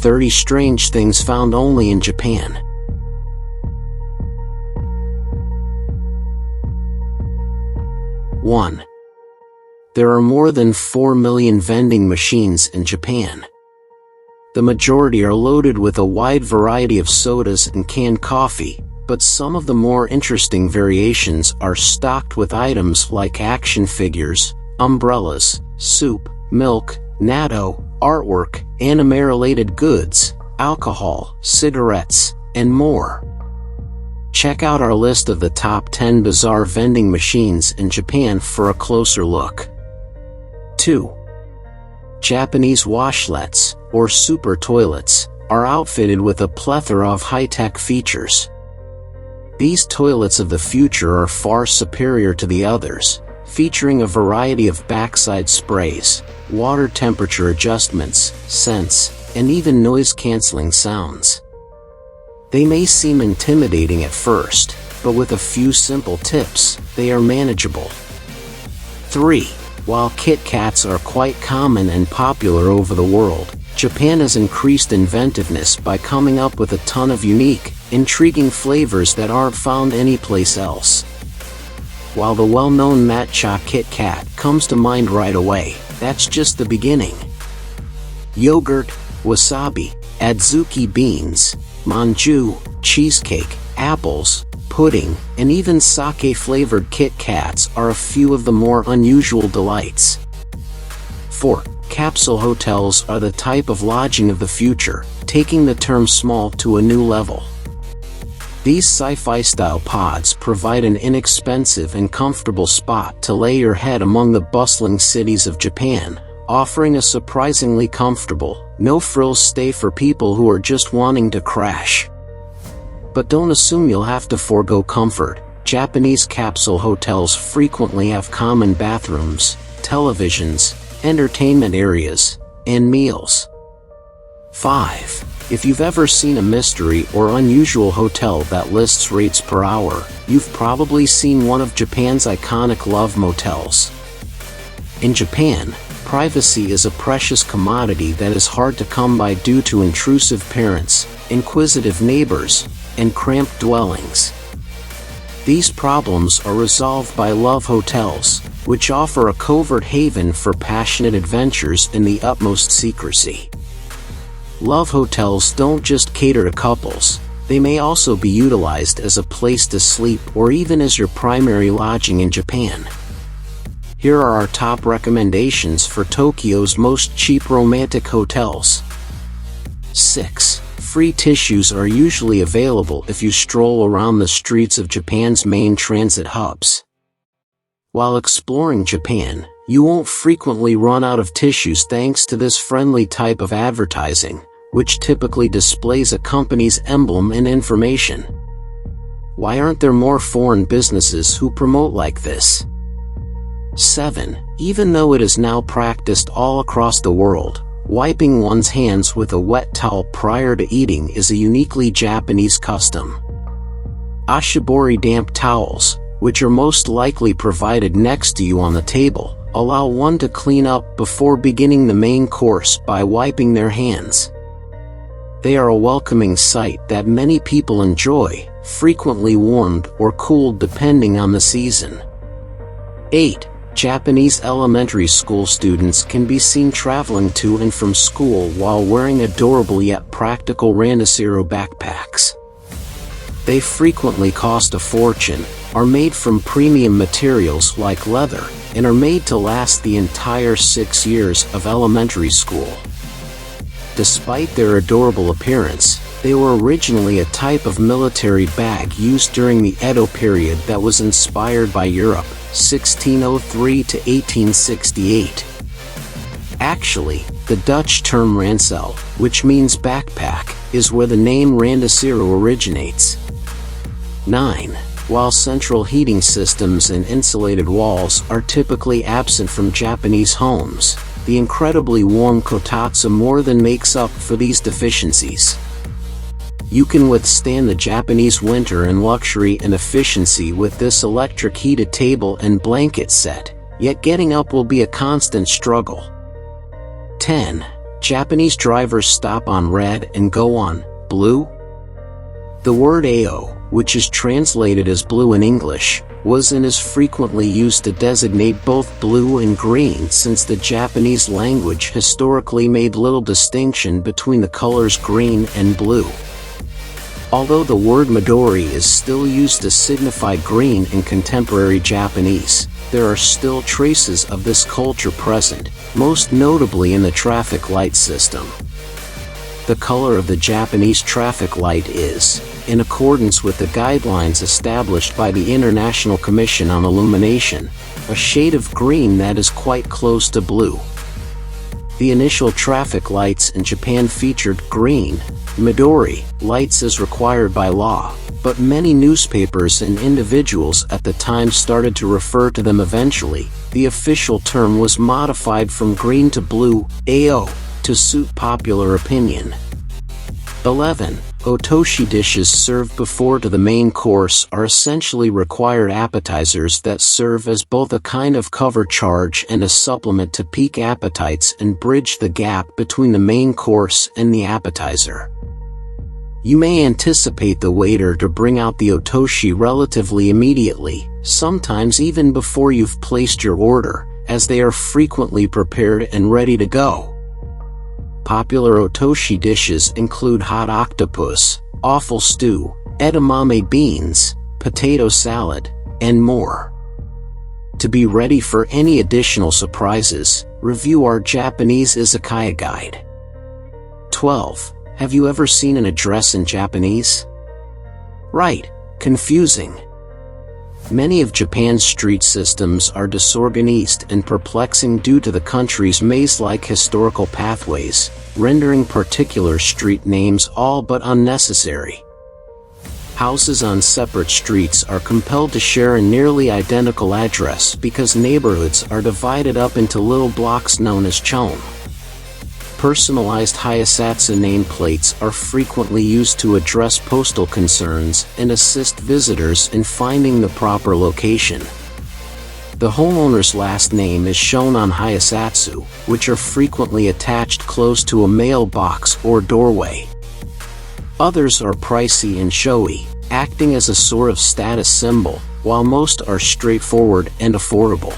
30 strange things found only in Japan. One. There are more than 4 million vending machines in Japan. The majority are loaded with a wide variety of sodas and canned coffee, but some of the more interesting variations are stocked with items like action figures, umbrellas, soup, milk, natto, artwork, anime-related goods, alcohol, cigarettes, and more. Check out our list of the top 10 bizarre vending machines in Japan for a closer look. 2. Japanese washlets, or super toilets, are outfitted with a plethora of high-tech features. These toilets of the future are far superior to the others, featuring a variety of backside sprays, water temperature adjustments, scents, and even noise-canceling sounds. They may seem intimidating at first, but with a few simple tips, they are manageable. 3. While Kit Kats are quite common and popular over the world, Japan has increased inventiveness by coming up with a ton of unique, intriguing flavors that aren't found anyplace else. While the well-known matcha Kit Kat comes to mind right away, that's just the beginning. Yogurt, wasabi, adzuki beans, manju, cheesecake, apples, pudding, and even sake-flavored Kit Kats are a few of the more unusual delights. 4. Capsule hotels are the type of lodging of the future, taking the term small to a new level. These sci-fi-style pods provide an inexpensive and comfortable spot to lay your head among the bustling cities of Japan, offering a surprisingly comfortable, no-frills stay for people who are just wanting to crash. But don't assume you'll have to forego comfort. Japanese capsule hotels frequently have common bathrooms, televisions, entertainment areas, and meals. 5. If you've ever seen a mystery or unusual hotel that lists rates per hour, you've probably seen one of Japan's iconic love motels. In Japan, privacy is a precious commodity that is hard to come by due to intrusive parents, inquisitive neighbors, and cramped dwellings. These problems are resolved by love hotels, which offer a covert haven for passionate adventures in the utmost secrecy. Love hotels don't just cater to couples, they may also be utilized as a place to sleep or even as your primary lodging in Japan. Here are our top recommendations for Tokyo's most cheap romantic hotels. 6. Free tissues are usually available if you stroll around the streets of Japan's main transit hubs. While exploring Japan, you won't frequently run out of tissues thanks to this friendly type of advertising, which typically displays a company's emblem and information. Why aren't there more foreign businesses who promote like this? 7. Even though it is now practiced all across the world, wiping one's hands with a wet towel prior to eating is a uniquely Japanese custom. Ashibori damp towels, which are most likely provided next to you on the table, allow one to clean up before beginning the main course by wiping their hands. They are a welcoming sight that many people enjoy, frequently warmed or cooled depending on the season. 8. Japanese elementary school students can be seen traveling to and from school while wearing adorable yet practical Randasiro backpacks. They frequently cost a fortune, are made from premium materials like leather, and are made to last the entire 6 years of elementary school. Despite their adorable appearance, they were originally a type of military bag used during the Edo period that was inspired by Europe, 1603 to 1868. Actually, the Dutch term ransel, which means backpack, is where the name Randasiro originates. 9. While central heating systems and insulated walls are typically absent from Japanese homes, the incredibly warm kotatsu more than makes up for these deficiencies. You can withstand the Japanese winter in luxury and efficiency with this electric heated table and blanket set, yet getting up will be a constant struggle. 10. Japanese drivers stop on red and go on blue? The word AO, which is translated as blue in English, was and is frequently used to designate both blue and green, since the Japanese language historically made little distinction between the colors green and blue. Although the word Midori is still used to signify green in contemporary Japanese, there are still traces of this culture present, most notably in the traffic light system. The color of the Japanese traffic light is, in accordance with the guidelines established by the International Commission on Illumination, a shade of green that is quite close to blue. The initial traffic lights in Japan featured green, Midori, lights as required by law, but many newspapers and individuals at the time started to refer to them. Eventually, the official term was modified from green to blue, AO, to suit popular opinion. 11. Otoshi dishes served before to the main course are essentially required appetizers that serve as both a kind of cover charge and a supplement to pique appetites and bridge the gap between the main course and the appetizer. You may anticipate the waiter to bring out the otoshi relatively immediately, sometimes even before you've placed your order, as they are frequently prepared and ready to go. Popular otoshi dishes include hot octopus, offal stew, edamame beans, potato salad, and more. To be ready for any additional surprises, review our Japanese izakaya guide. 12. Have you ever seen an address in Japanese? Right, confusing. Many of Japan's street systems are disorganized and perplexing due to the country's maze-like historical pathways, rendering particular street names all but unnecessary. Houses on separate streets are compelled to share a nearly identical address because neighborhoods are divided up into little blocks known as chon. Personalized Hayasatsu nameplates are frequently used to address postal concerns and assist visitors in finding the proper location. The homeowner's last name is shown on Hayasatsu, which are frequently attached close to a mailbox or doorway. Others are pricey and showy, acting as a sort of status symbol, while most are straightforward and affordable.